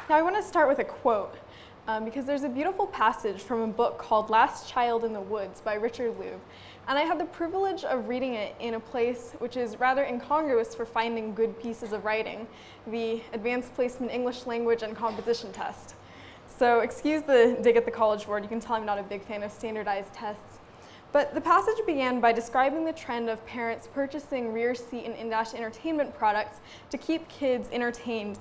Now I want to start with a quote, because there's a beautiful passage from a book called Last Child in the Woods by Richard Louv, and I had the privilege of reading it in a place which is rather incongruous for finding good pieces of writing, the Advanced Placement English Language and Composition test. So excuse the dig at the College Board, you can tell I'm not a big fan of standardized tests. But the passage began by describing the trend of parents purchasing rear seat and in-dash entertainment products to keep kids entertained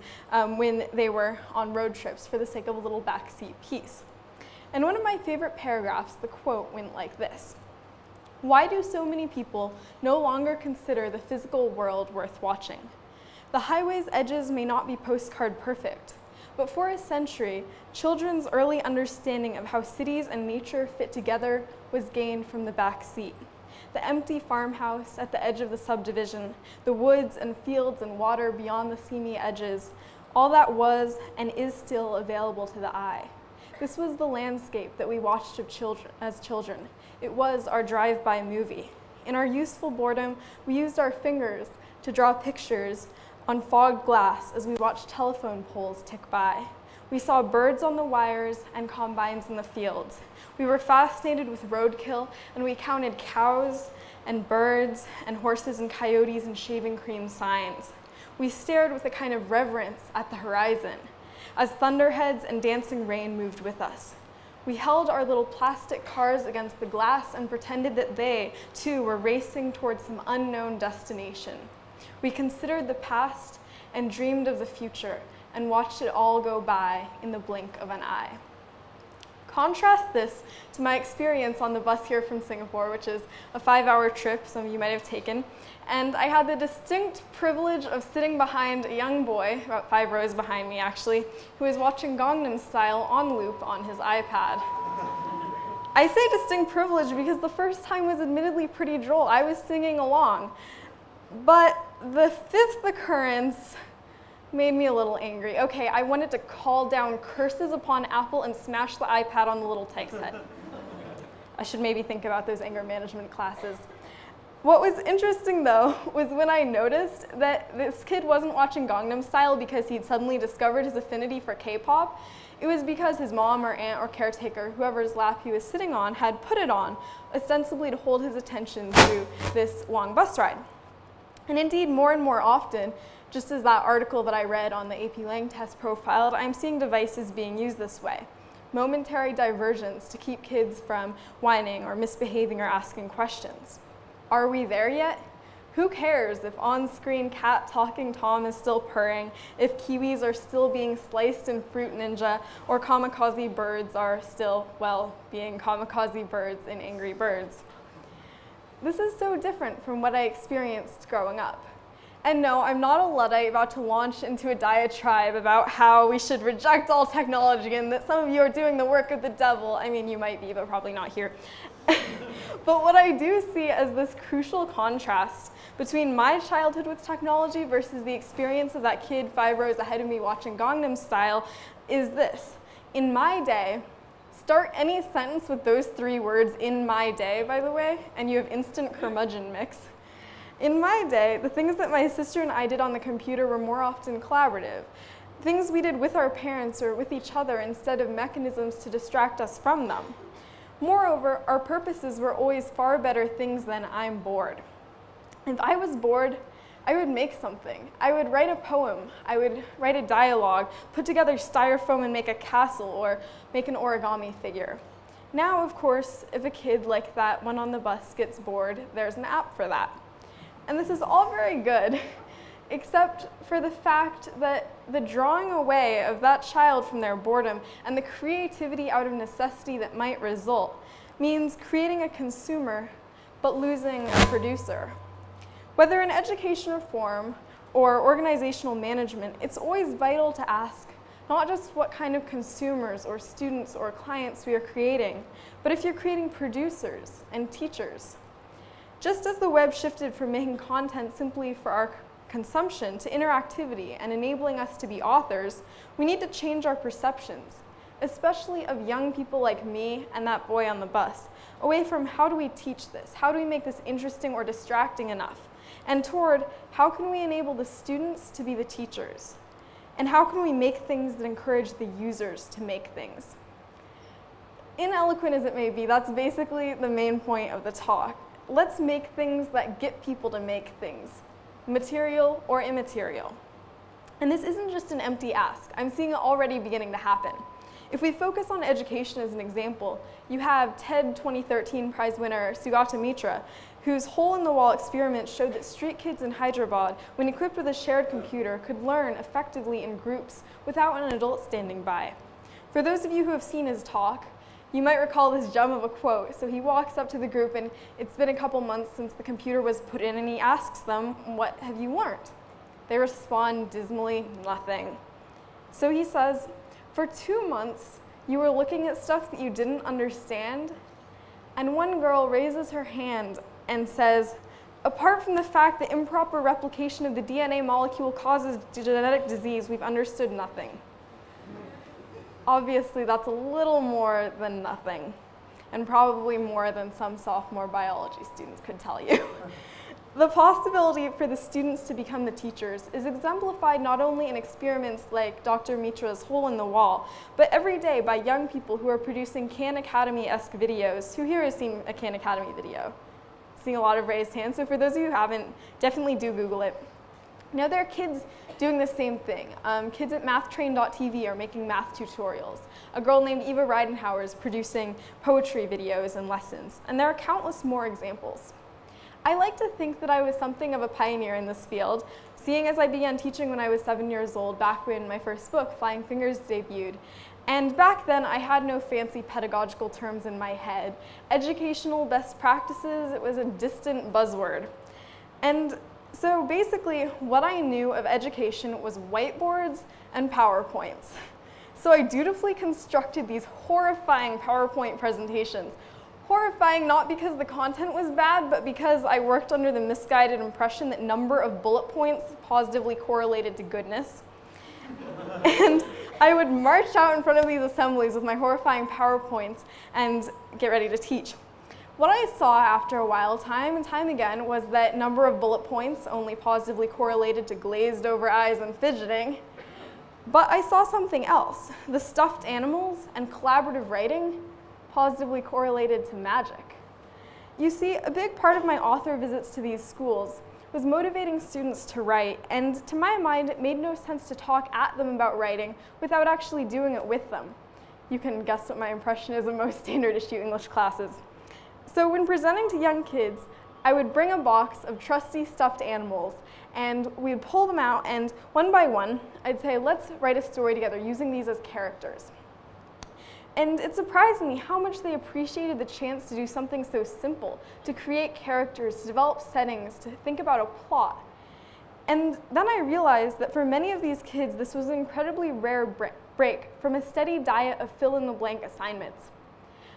when they were on road trips for the sake of a little backseat piece. And one of my favorite paragraphs, the quote went like this: "Why do so many people no longer consider the physical world worth watching? The highway's edges may not be postcard perfect, but for a century, children's early understanding of how cities and nature fit together was gained from the back seat. The empty farmhouse at the edge of the subdivision, the woods and fields and water beyond the seamy edges, all that was and is still available to the eye. This was the landscape that we watched as children. It was our drive-by movie. In our useful boredom, we used our fingers to draw pictures on fogged glass as we watched telephone poles tick by. We saw birds on the wires and combines in the fields. We were fascinated with roadkill, and we counted cows and birds and horses and coyotes and shaving cream signs. We stared with a kind of reverence at the horizon as thunderheads and dancing rain moved with us. We held our little plastic cars against the glass and pretended that they, too, were racing towards some unknown destination. We considered the past and dreamed of the future and watched it all go by in the blink of an eye." Contrast this to my experience on the bus here from Singapore, which is a 5-hour trip some of you might have taken, and I had the distinct privilege of sitting behind a young boy, about 5 rows behind me actually, who was watching Gangnam Style on loop on his iPad. I say distinct privilege because the first time was admittedly pretty droll. I was singing along. But the fifth occurrence made me a little angry. Okay, I wanted to call down curses upon Apple and smash the iPad on the little tyke's head. I should maybe think about those anger management classes. What was interesting though was when I noticed that this kid wasn't watching Gangnam Style because he'd suddenly discovered his affinity for K-pop. It was because his mom or aunt or caretaker, whoever's lap he was sitting on, had put it on, ostensibly to hold his attention through this long bus ride. And indeed, more and more often, just as that article that I read on the AP Lang test profiled, I'm seeing devices being used this way. Momentary diversions to keep kids from whining or misbehaving or asking questions. Are we there yet? Who cares if on-screen cat talking Tom is still purring, if kiwis are still being sliced in Fruit Ninja, or kamikaze birds are still, well, being kamikaze birds in Angry Birds? This is so different from what I experienced growing up. And no, I'm not a Luddite about to launch into a diatribe about how we should reject all technology and that some of you are doing the work of the devil. I mean, you might be, but probably not here. But what I do see as this crucial contrast between my childhood with technology versus the experience of that kid 5 rows ahead of me watching Gangnam Style is this. In my day, start any sentence with those 3 words, "in my day," by the way, and you have instant curmudgeon mix. In my day, the things that my sister and I did on the computer were more often collaborative. Things we did with our parents or with each other instead of mechanisms to distract us from them. Moreover, our purposes were always far better things than "I'm bored." If I was bored, I would make something. I would write a poem. I would write a dialogue, put together styrofoam and make a castle, or make an origami figure. Now, of course, if a kid like that one on the bus gets bored, there's an app for that. And this is all very good, except for the fact that the drawing away of that child from their boredom and the creativity out of necessity that might result means creating a consumer, but losing a producer. Whether in education reform or organizational management, it's always vital to ask not just what kind of consumers or students or clients we are creating, but if you're creating producers and teachers. Just as the web shifted from making content simply for our consumption to interactivity and enabling us to be authors, we need to change our perceptions, especially of young people like me and that boy on the bus, away from how do we teach this, how do we make this interesting or distracting enough, and toward how can we enable the students to be the teachers. And how can we make things that encourage the users to make things? Ineloquent as it may be, that's basically the main point of the talk. Let's make things that get people to make things, material or immaterial. And this isn't just an empty ask. I'm seeing it already beginning to happen. If we focus on education as an example, you have TED 2013 prize winner Sugata Mitra, whose hole-in-the-wall experiment showed that street kids in Hyderabad, when equipped with a shared computer, could learn effectively in groups without an adult standing by. For those of you who have seen his talk, you might recall this gem of a quote. So he walks up to the group, and it's been a couple months since the computer was put in, and he asks them, "What have you learned?" They respond dismally, "Nothing." So he says, "For 2 months, you were looking at stuff that you didn't understand?" And one girl raises her hand and says, "Apart from the fact that improper replication of the DNA molecule causes genetic disease, we've understood nothing." Obviously, that's a little more than nothing, and probably more than some sophomore biology students could tell you. The possibility for the students to become the teachers is exemplified not only in experiments like Dr. Mitra's hole in the wall, but every day by young people who are producing Khan Academy-esque videos. Who here has seen a Khan Academy video? Seeing a lot of raised hands, so for those of you who haven't, definitely do Google it. Now there are kids doing the same thing. Kids at mathtrain.tv are making math tutorials. A girl named Eva Reidenhauer is producing poetry videos and lessons, and there are countless more examples. I like to think that I was something of a pioneer in this field, seeing as I began teaching when I was 7 years old, back when my first book, Flying Fingers, debuted. And back then, I had no fancy pedagogical terms in my head. Educational best practices, it was a distant buzzword. And so basically, what I knew of education was whiteboards and PowerPoints. So I dutifully constructed these horrifying PowerPoint presentations. Horrifying not because the content was bad, but because I worked under the misguided impression that number of bullet points positively correlated to goodness. And I would march out in front of these assemblies with my horrifying PowerPoints and get ready to teach. What I saw after a while, time and time again, was that number of bullet points only positively correlated to glazed over eyes and fidgeting. But I saw something else. The stuffed animals and collaborative writing positively correlated to magic. You see, a big part of my author visits to these schools was motivating students to write, and to my mind, it made no sense to talk at them about writing without actually doing it with them. You can guess what my impression is of most standard issue English classes. So when presenting to young kids, I would bring a box of trusty stuffed animals, and we'd pull them out, and one by one, I'd say, let's write a story together using these as characters. And it surprised me how much they appreciated the chance to do something so simple, to create characters, to develop settings, to think about a plot. And then I realized that for many of these kids, this was an incredibly rare break from a steady diet of fill-in-the-blank assignments.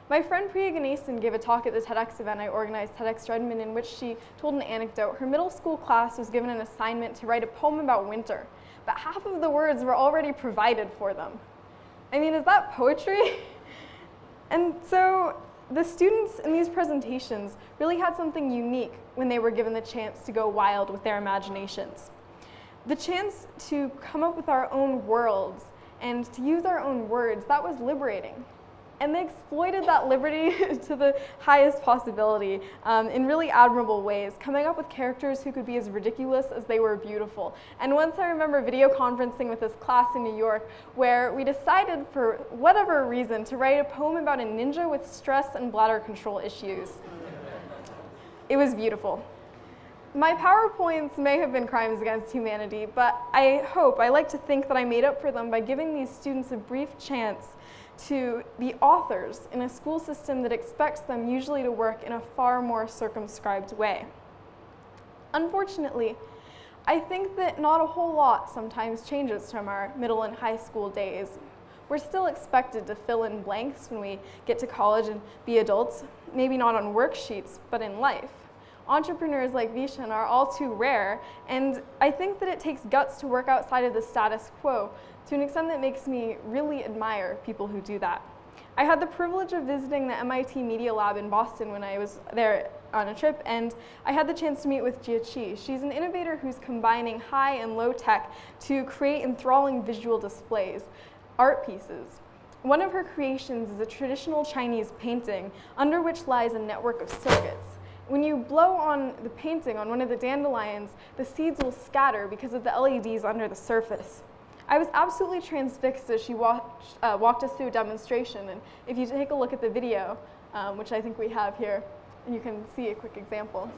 My friend Priya Ganesan gave a talk at the TEDx event I organized, TEDx Redmond, in which she told an anecdote. Her middle school class was given an assignment to write a poem about winter, but half of the words were already provided for them. I mean, is that poetry? And so the students in these presentations really had something unique when they were given the chance to go wild with their imaginations. The chance to come up with our own worlds and to use our own words, that was liberating. And they exploited that liberty to the highest possibility in really admirable ways, coming up with characters who could be as ridiculous as they were beautiful. And once I remember video conferencing with this class in New York, where we decided for whatever reason to write a poem about a ninja with stress and bladder control issues. It was beautiful. My PowerPoints may have been crimes against humanity, but I like to think that I made up for them by giving these students a brief chance to be authors in a school system that expects them usually to work in a far more circumscribed way. Unfortunately, I think that not a whole lot sometimes changes from our middle and high school days. We're still expected to fill in blanks when we get to college and be adults, maybe not on worksheets, but in life. Entrepreneurs like Vishen are all too rare, and I think that it takes guts to work outside of the status quo to an extent that makes me really admire people who do that. I had the privilege of visiting the MIT Media Lab in Boston when I was there on a trip, and I had the chance to meet with Jia Qi. She's an innovator who's combining high and low tech to create enthralling visual displays, art pieces. One of her creations is a traditional Chinese painting under which lies a network of circuits. When you blow on the painting on one of the dandelions, the seeds will scatter because of the LEDs under the surface. I was absolutely transfixed as she walked us through a demonstration, and if you take a look at the video, which I think we have here, you can see a quick example.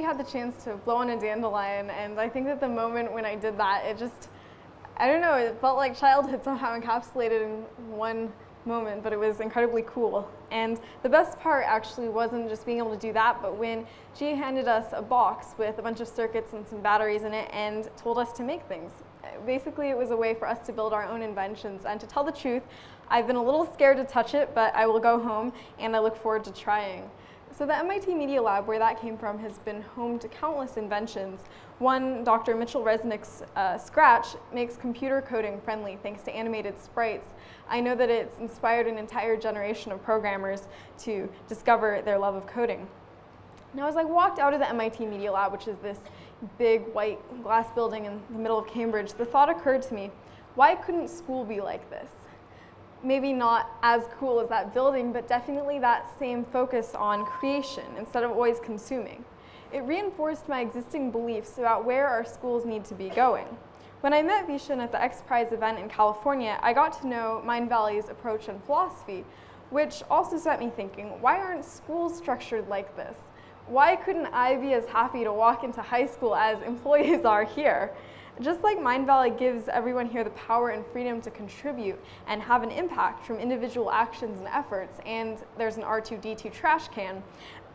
had the chance to blow on a dandelion, and I think that the moment when I did that, it just, I don't know, it felt like childhood somehow encapsulated in one moment, but it was incredibly cool. And the best part actually wasn't just being able to do that, but when she handed us a box with a bunch of circuits and some batteries in it and told us to make things. Basically, it was a way for us to build our own inventions, and to tell the truth, I've been a little scared to touch it, but I will go home and I look forward to trying. So the MIT Media Lab, where that came from, has been home to countless inventions. One, Dr. Mitchell Resnick's Scratch, makes computer coding friendly thanks to animated sprites. I know that it's inspired an entire generation of programmers to discover their love of coding. Now, as I walked out of the MIT Media Lab, which is this big white glass building in the middle of Cambridge, the thought occurred to me, why couldn't school be like this? maybe not as cool as that building, but definitely that same focus on creation instead of always consuming. It reinforced my existing beliefs about where our schools need to be going. When I met Vishen at the XPRIZE event in California, I got to know Mindvalley's approach and philosophy, which also set me thinking, why aren't schools structured like this? Why couldn't I be as happy to walk into high school as employees are here? Just like Mindvalley gives everyone here the power and freedom to contribute and have an impact from individual actions and efforts, and there's an R2-D2 trash can,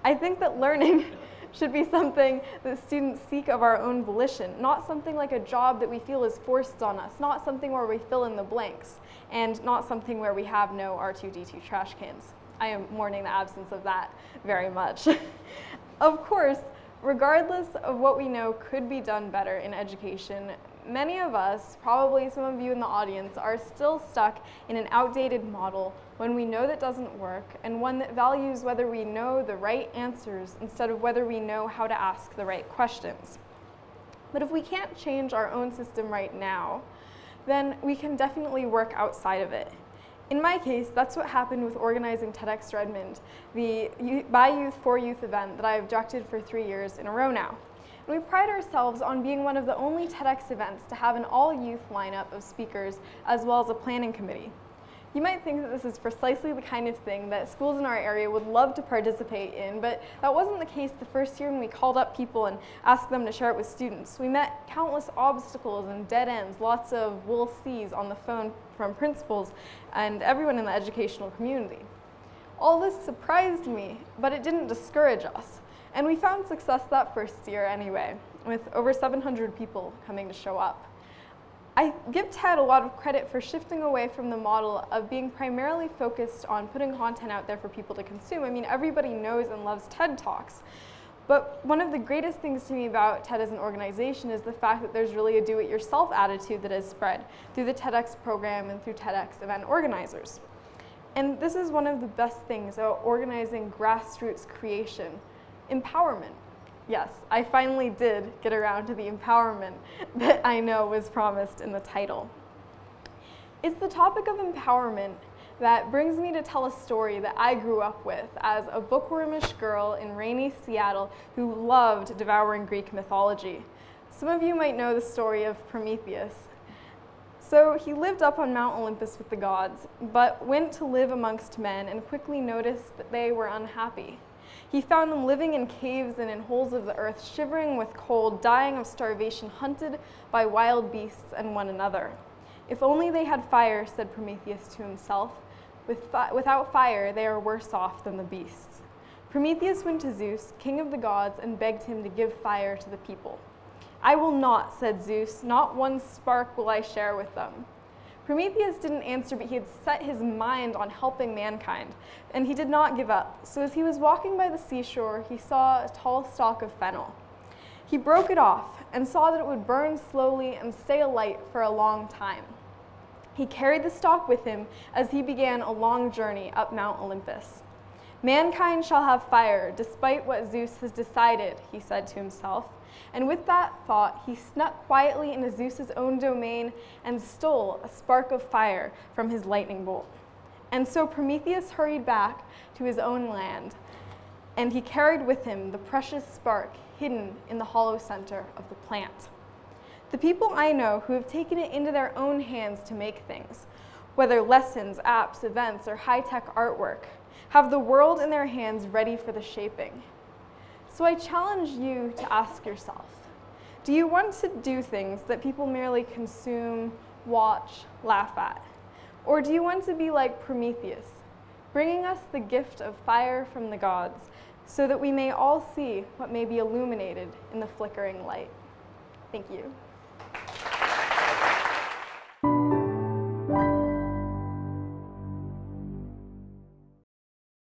I think that learning should be something that students seek of our own volition, not something like a job that we feel is forced on us, not something where we fill in the blanks, and not something where we have no R2-D2 trash cans. I am mourning the absence of that very much. Of course, regardless of what we know could be done better in education, many of us, probably some of you in the audience, are still stuck in an outdated model when we know that doesn't work, and one that values whether we know the right answers instead of whether we know how to ask the right questions. But if we can't change our own system right now, then we can definitely work outside of it. In my case, that's what happened with organizing TEDx Redmond, the By Youth for Youth event that I've directed for 3 years in a row now. And we pride ourselves on being one of the only TEDx events to have an all-youth lineup of speakers as well as a planning committee. You might think that this is precisely the kind of thing that schools in our area would love to participate in, but that wasn't the case the first year when we called up people and asked them to share it with students. We met countless obstacles and dead ends, lots of "we'll sees" on the phone from principals and everyone in the educational community. All this surprised me, but it didn't discourage us. And we found success that first year anyway, with over 700 people coming to show up. I give TED a lot of credit for shifting away from the model of being primarily focused on putting content out there for people to consume. I mean, everybody knows and loves TED Talks. But one of the greatest things to me about TED as an organization is the fact that there's really a do-it-yourself attitude that has spread through the TEDx program and through TEDx event organizers. And this is one of the best things about organizing grassroots creation: empowerment. Yes, I finally did get around to the empowerment that I know was promised in the title. It's the topic of empowerment that brings me to tell a story that I grew up with as a bookwormish girl in rainy Seattle who loved devouring Greek mythology. Some of you might know the story of Prometheus. So he lived up on Mount Olympus with the gods, but went to live amongst men and quickly noticed that they were unhappy. He found them living in caves and in holes of the earth, shivering with cold, dying of starvation, hunted by wild beasts and one another. If only they had fire, said Prometheus to himself. Without fire, they are worse off than the beasts. Prometheus went to Zeus, king of the gods, and begged him to give fire to the people. I will not, said Zeus, not one spark will I share with them. Prometheus didn't answer, but he had set his mind on helping mankind, and he did not give up. So as he was walking by the seashore, he saw a tall stalk of fennel. He broke it off and saw that it would burn slowly and stay alight for a long time. He carried the stalk with him as he began a long journey up Mount Olympus. Mankind shall have fire, despite what Zeus has decided, he said to himself. And with that thought, he snuck quietly into Zeus's own domain and stole a spark of fire from his lightning bolt. And so Prometheus hurried back to his own land, and he carried with him the precious spark hidden in the hollow center of the plant. The people I know who have taken it into their own hands to make things, whether lessons, apps, events, or high-tech artwork, have the world in their hands ready for the shaping. So I challenge you to ask yourself, do you want to do things that people merely consume, watch, laugh at? Or do you want to be like Prometheus, bringing us the gift of fire from the gods, so that we may all see what may be illuminated in the flickering light? Thank you.